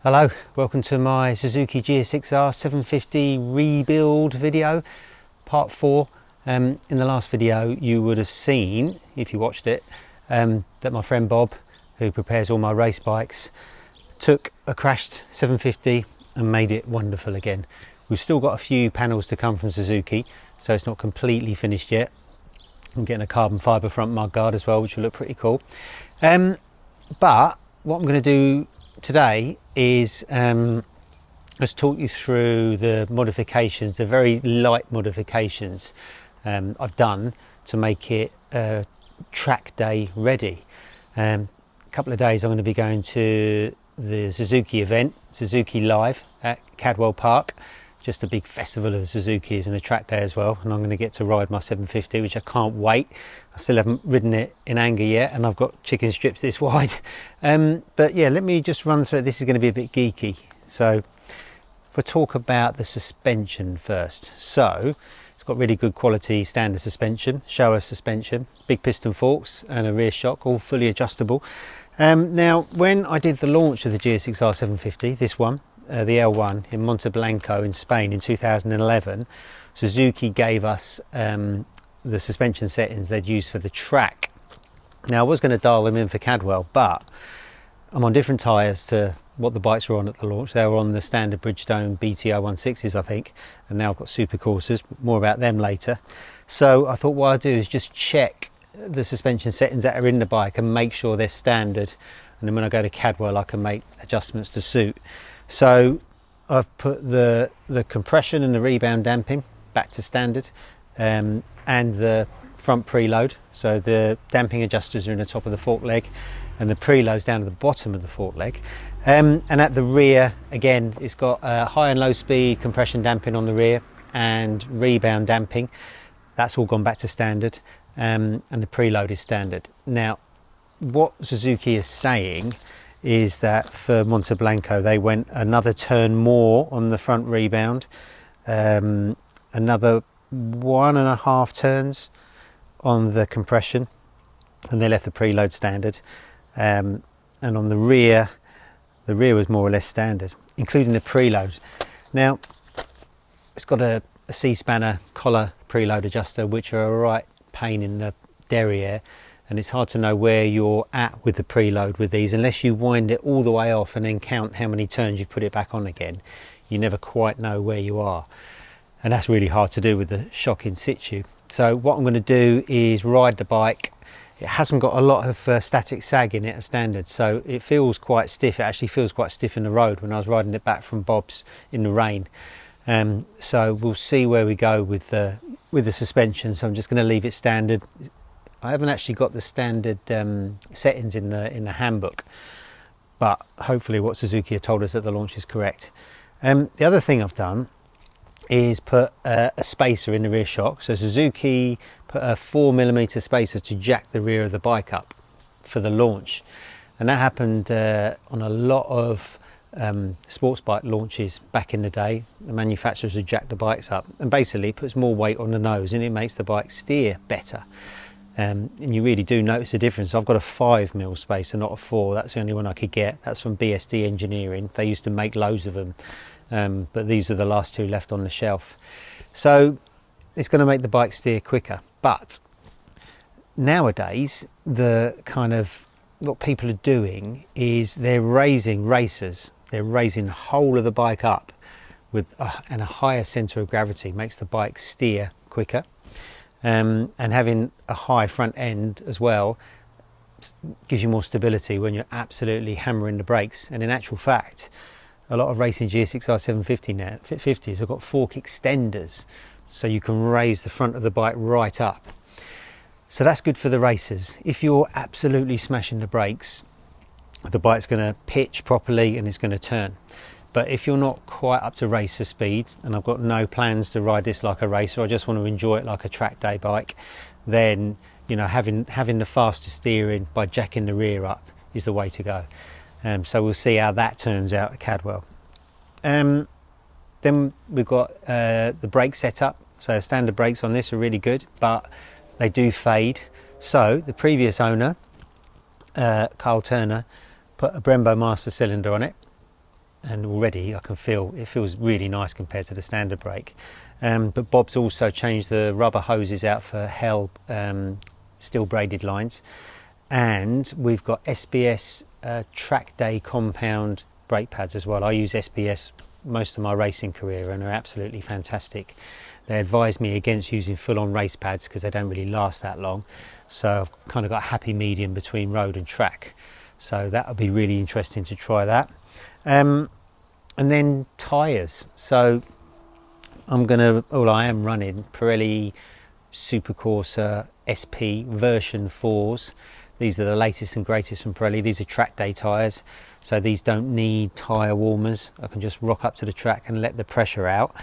Hello, welcome to my Suzuki GSX-R750 rebuild video, part 4. In the last video you would have seen, if you watched it, that my friend Bob, who prepares all my race bikes, took a crashed 750 and made it wonderful again. We've still got a few panels to come from Suzuki, so it's not completely finished yet. I'm getting a carbon fibre front mudguard as well, which will look pretty cool. But what I'm going to do today is let's talk you through the modifications, the very light modifications I've done to make it track day ready. A couple of days I'm going to be going to the Suzuki event, Suzuki Live at Cadwell Park, just a big festival of the Suzukis and a track day as well, and I'm going to get to ride my 750, which I can't wait. I still haven't ridden it in anger yet, and I've got chicken strips this wide. But yeah, let me just run through it. This is going to be a bit geeky. So if I talk about the suspension first. So it's got really good quality standard suspension, Showa suspension, big piston forks and a rear shock, all fully adjustable. Now when I did the launch of the GSX-R750, this one, the L1 in Monteblanco in Spain in 2011, Suzuki gave us the suspension settings they'd used for the track. Now I was going to dial them in for Cadwell, but I'm on different tyres to what the bikes were on at the launch. They were on the standard Bridgestone BT016s, I think, and now I've got super coursers, more about them later. So I thought what I'd do is just check the suspension settings that are in the bike and make sure they're standard, and then when I go to Cadwell I can make adjustments to suit. So I've put the compression and the rebound damping back to standard, and the front preload. So the damping adjusters are in the top of the fork leg and the preload's down at the bottom of the fork leg. And at the rear, again, it's got high and low speed compression damping on the rear and rebound damping. That's all gone back to standard, and the preload is standard. Now, what Suzuki is saying is that for Monteblanco they went another turn more on the front rebound, another 1.5 turns on the compression, and they left the preload standard, and on the rear was more or less standard, including the preload. Now it's got a C-spanner collar preload adjuster, which are a right pain in the derriere, and it's hard to know where you're at with the preload with these unless you wind it all the way off and then count how many turns you put it back on again. You never quite know where you are, and that's really hard to do with the shock in situ. So what I'm going to do is ride the bike. It hasn't got a lot of static sag in it as standard, so it feels quite stiff. It actually feels quite stiff in the road when I was riding it back from Bob's in the rain. So we'll see where we go with the suspension. So I'm just going to leave it standard. I haven't actually got the standard settings in the handbook, but hopefully what Suzuki have told us at the launch is correct. The other thing I've done is put a spacer in the rear shock. So Suzuki put a 4mm spacer to jack the rear of the bike up for the launch, and that happened on a lot of sports bike launches back in the day. The manufacturers would jack the bikes up and basically puts more weight on the nose, and it makes the bike steer better. And you really do notice a difference. I've got a 5mm spacer, not a 4. That's the only one I could get. That's from BSD Engineering. They used to make loads of them, but these are the last 2 left on the shelf. So it's going to make the bike steer quicker. But nowadays, the kind of what people are doing is they're raising racers. They're raising the whole of the bike up with and a higher centre of gravity makes the bike steer quicker. And having a high front end as well gives you more stability when you're absolutely hammering the brakes. And in actual fact, a lot of racing GSX-R750 now, 50s have got fork extenders, so you can raise the front of the bike right up. So that's good for the racers. If you're absolutely smashing the brakes, the bike's going to pitch properly and it's going to turn. But if you're not quite up to racer speed, and I've got no plans to ride this like a racer, I just want to enjoy it like a track day bike, then you know having the faster steering by jacking the rear up is the way to go. So we'll see how that turns out at Cadwell. Then we've got the brake setup. So standard brakes on this are really good, but they do fade. So the previous owner, Carl Turner, put a Brembo master cylinder on it. and already I can feel it feels really nice compared to the standard brake. But Bob's also changed the rubber hoses out for Hell steel braided lines, and we've got SBS track day compound brake pads as well. I use SBS most of my racing career and are absolutely fantastic. They advised me against using full-on race pads because they don't really last that long, so I've kind of got a happy medium between road and track, so that would be really interesting to try that. And then tyres. So I am running Pirelli Supercorsa SP version 4s. These are the latest and greatest from Pirelli. These are track day tyres, so these don't need tyre warmers. I can just rock up to the track and let the pressure out.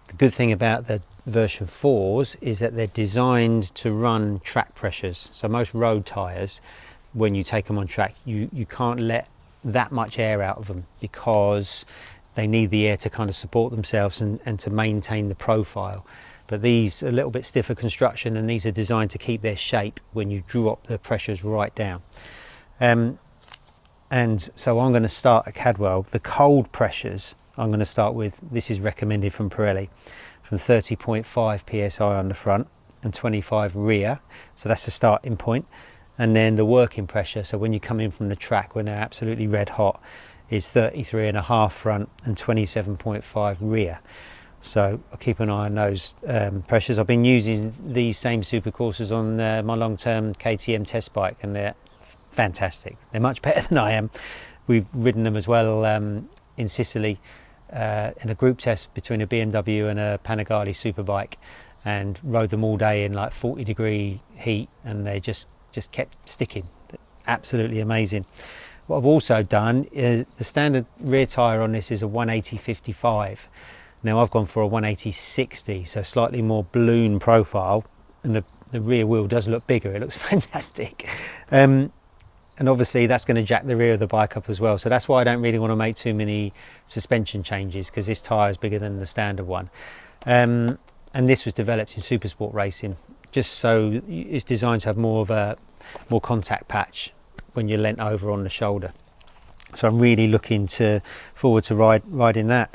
The good thing about the version 4s is that they're designed to run track pressures. So most road tyres, when you take them on track, you can't let that much air out of them because they need the air to kind of support themselves and to maintain the profile. But these are a little bit stiffer construction, and these are designed to keep their shape when you drop the pressures right down. And so I'm going to start at Cadwell. The cold pressures I'm going to start with, this is recommended from Pirelli, from 30.5 psi on the front and 25 rear. So that's the starting point. And then the working pressure, so when you come in from the track when they're absolutely red hot, is 33.5 front and 27.5 rear. So I'll keep an eye on those pressures. I've been using these same Supercorsas on my long-term KTM test bike, and they're fantastic. They're much better than I am. We've ridden them as well in Sicily in a group test between a BMW and a Panigale superbike, and rode them all day in like 40-degree heat, and they just kept sticking. Absolutely amazing. What I've also done is the standard rear tyre on this is a 180/55. Now I've gone for a 180/60, so slightly more balloon profile, and the rear wheel does look bigger. It looks fantastic. And obviously that's going to jack the rear of the bike up as well. So that's why I don't really want to make too many suspension changes, because this tyre is bigger than the standard one. And this was developed in Supersport racing, just so it's designed to have more contact patch when you're leant over on the shoulder. So I'm really looking forward to riding that.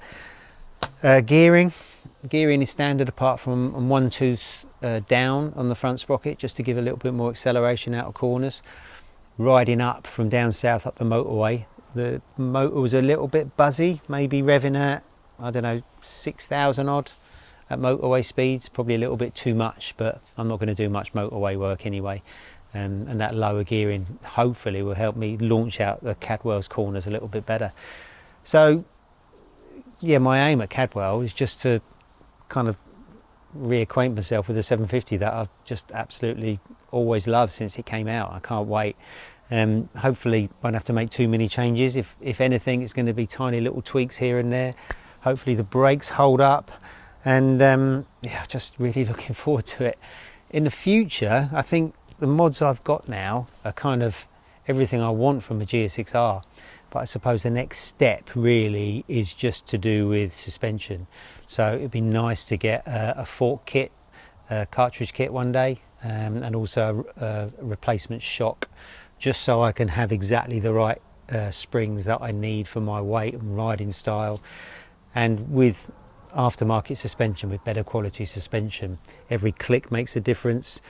Gearing is standard apart from one tooth down on the front sprocket, just to give a little bit more acceleration out of corners. Riding up from down south up the motorway, the motor was a little bit buzzy, maybe revving at, I don't know, 6,000 odd at motorway speeds, probably a little bit too much, but I'm not going to do much motorway work anyway. And that lower gearing hopefully will help me launch out the Cadwell's corners a little bit better. So yeah, my aim at Cadwell is just to kind of reacquaint myself with the 750 that I've just absolutely always loved since it came out. I can't wait. Hopefully won't have to make too many changes. If anything, it's going to be tiny little tweaks here and there. Hopefully the brakes hold up, and yeah, just really looking forward to it. In the future, I think the mods I've got now are kind of everything I want from a GSX-R, but I suppose the next step really is just to do with suspension. So it'd be nice to get a fork kit, a cartridge kit one day, and also a replacement shock, just so I can have exactly the right springs that I need for my weight and riding style. And with aftermarket suspension, with better quality suspension, every click makes a difference.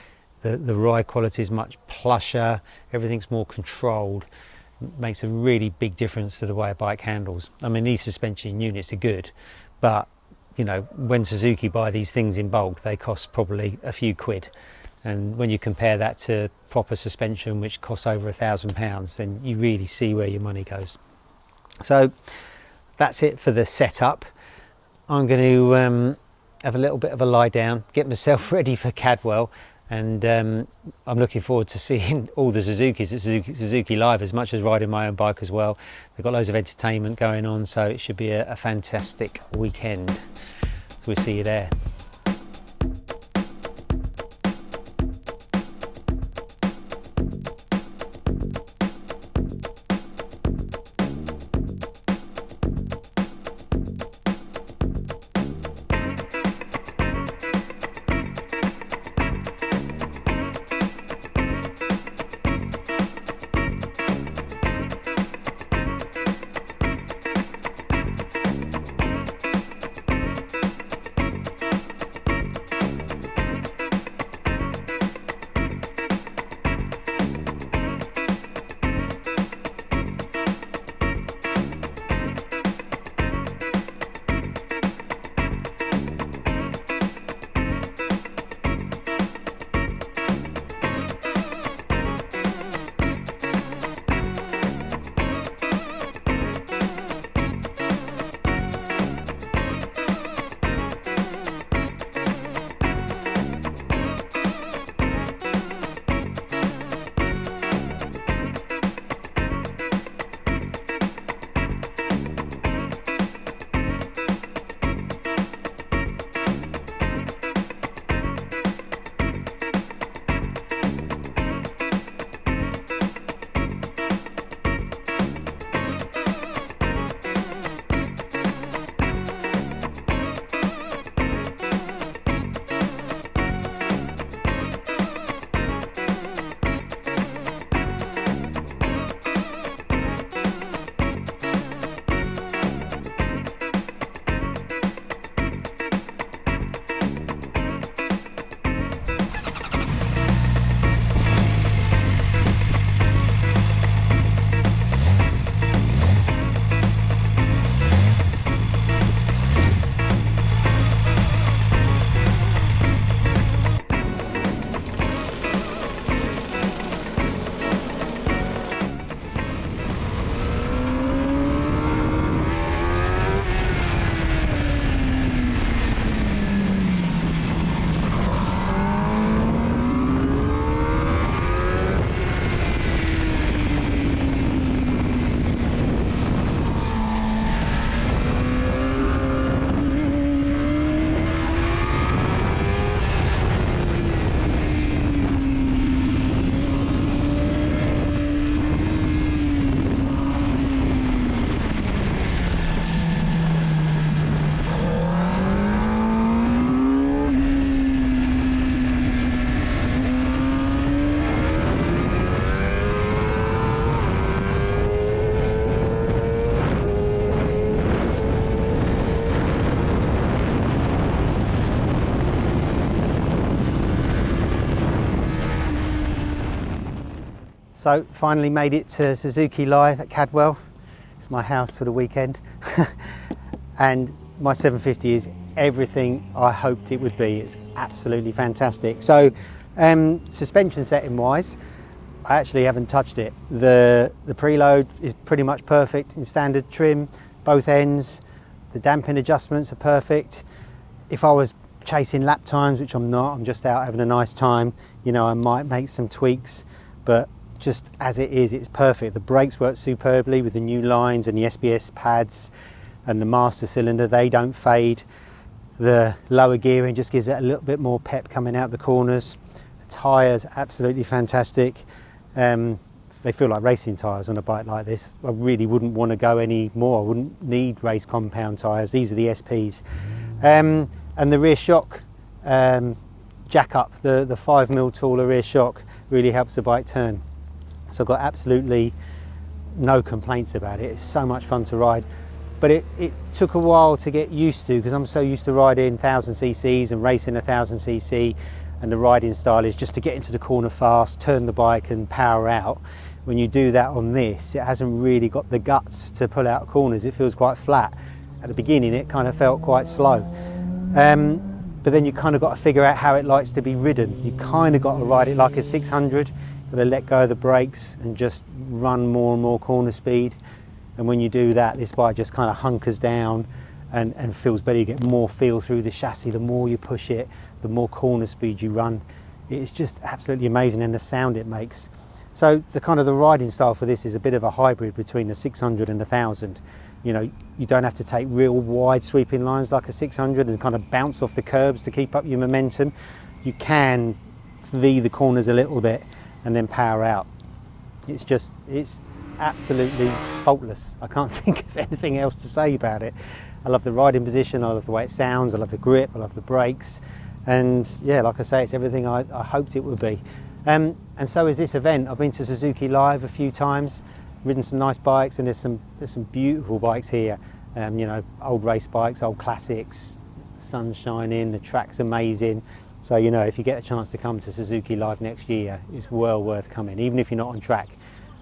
The ride quality is much plusher, everything's more controlled. It makes a really big difference to the way a bike handles. I mean, these suspension units are good, but you know, when Suzuki buy these things in bulk, they cost probably a few quid. And when you compare that to proper suspension, which costs over £1,000, then you really see where your money goes. So that's it for the setup. I'm going to have a little bit of a lie down, get myself ready for Cadwell, and I'm looking forward to seeing all the Suzukis at Suzuki Live, as much as riding my own bike as well. They've got loads of entertainment going on, so it should be a fantastic weekend. So we'll see you there. So finally made it to Suzuki Live at Cadwell. It's my house for the weekend. And my 750 is everything I hoped it would be. It's absolutely fantastic. So suspension setting wise, I actually haven't touched it. The preload is pretty much perfect in standard trim, both ends. The damping adjustments are perfect. If I was chasing lap times, which I'm not, I'm just out having a nice time, you know, I might make some tweaks, but just as it is, it's perfect. The brakes work superbly with the new lines and the SBS pads and the master cylinder, they don't fade. The lower gearing just gives it a little bit more pep coming out the corners. The tyres, absolutely fantastic. They feel like racing tyres on a bike like this. I really wouldn't want to go any more. I wouldn't need race compound tyres. These are the SPs. And the rear shock jack up, the 5mm taller rear shock really helps the bike turn. So I've got absolutely no complaints about it. It's so much fun to ride. But it took a while to get used to, because I'm so used to riding 1000cc's and racing 1000cc, and the riding style is just to get into the corner fast, turn the bike and power out. When you do that on this, it hasn't really got the guts to pull out corners. It feels quite flat. At the beginning it kind of felt quite slow. But then you kind of got to figure out how it likes to be ridden. You kind of got to ride it like a 600, got to let go of the brakes and just run more and more corner speed. And when you do that, this bike just kind of hunkers down and feels better. You get more feel through the chassis. The more you push it, the more corner speed you run. It's just absolutely amazing, and the sound it makes. So the riding style for this is a bit of a hybrid between the 600 and the 1000. You know, you don't have to take real wide sweeping lines like a 600 and kind of bounce off the curbs to keep up your momentum. You can V the corners a little bit and then power out. It's absolutely faultless. I can't think of anything else to say about it. I love the riding position, I love the way it sounds, I love the grip, I love the brakes, and yeah, like I say, it's everything I hoped it would be. And so is this event. I've been to Suzuki Live a few times, ridden some nice bikes, and there's some beautiful bikes here. You know, old race bikes, old classics, the sun's shining, the track's amazing. So, you know, if you get a chance to come to Suzuki Live next year, it's well worth coming, even if you're not on track.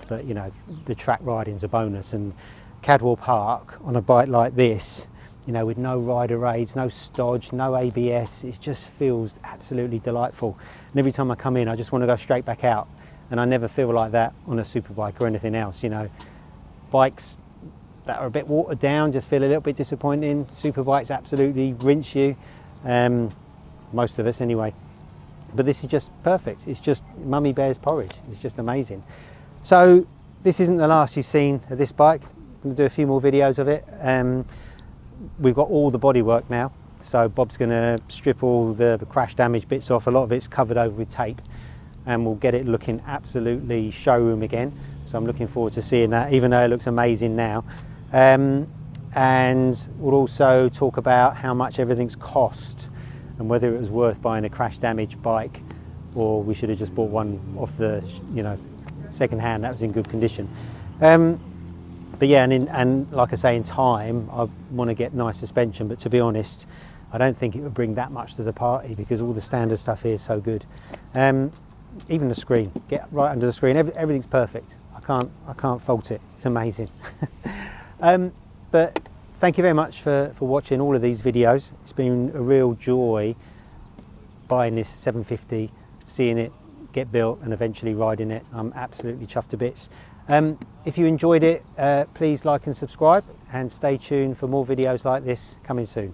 But, you know, the track riding's a bonus. And Cadwell Park on a bike like this, you know, with no rider aids, no stodge, no ABS, it just feels absolutely delightful. And every time I come in, I just want to go straight back out. And I never feel like that on a superbike or anything else. You know, bikes that are a bit watered down just feel a little bit disappointing. Superbikes absolutely rinse you, most of us anyway. But this is just perfect. It's just mummy bear's porridge. It's just amazing. So this isn't the last you've seen of this bike. I'm going to do a few more videos of it. We've got all the bodywork now, so Bob's going to strip all the crash damage bits off. A lot of it's covered over with tape, and we'll get it looking absolutely showroom again. So I'm looking forward to seeing that, even though it looks amazing now. And we'll also talk about how much everything's cost and whether it was worth buying a crash damaged bike, or we should have just bought one off the, you know, second hand that was in good condition. But yeah, and like I say, in time I want to get nice suspension, but to be honest, I don't think it would bring that much to the party, because all the standard stuff here is so good. Even the screen, get right under the screen, everything's perfect. I can't fault it. It's amazing. But thank you very much for watching all of these videos. It's been a real joy buying this 750, seeing it get built and eventually riding it. I'm absolutely chuffed to bits. If you enjoyed it, please like and subscribe, and stay tuned for more videos like this coming soon.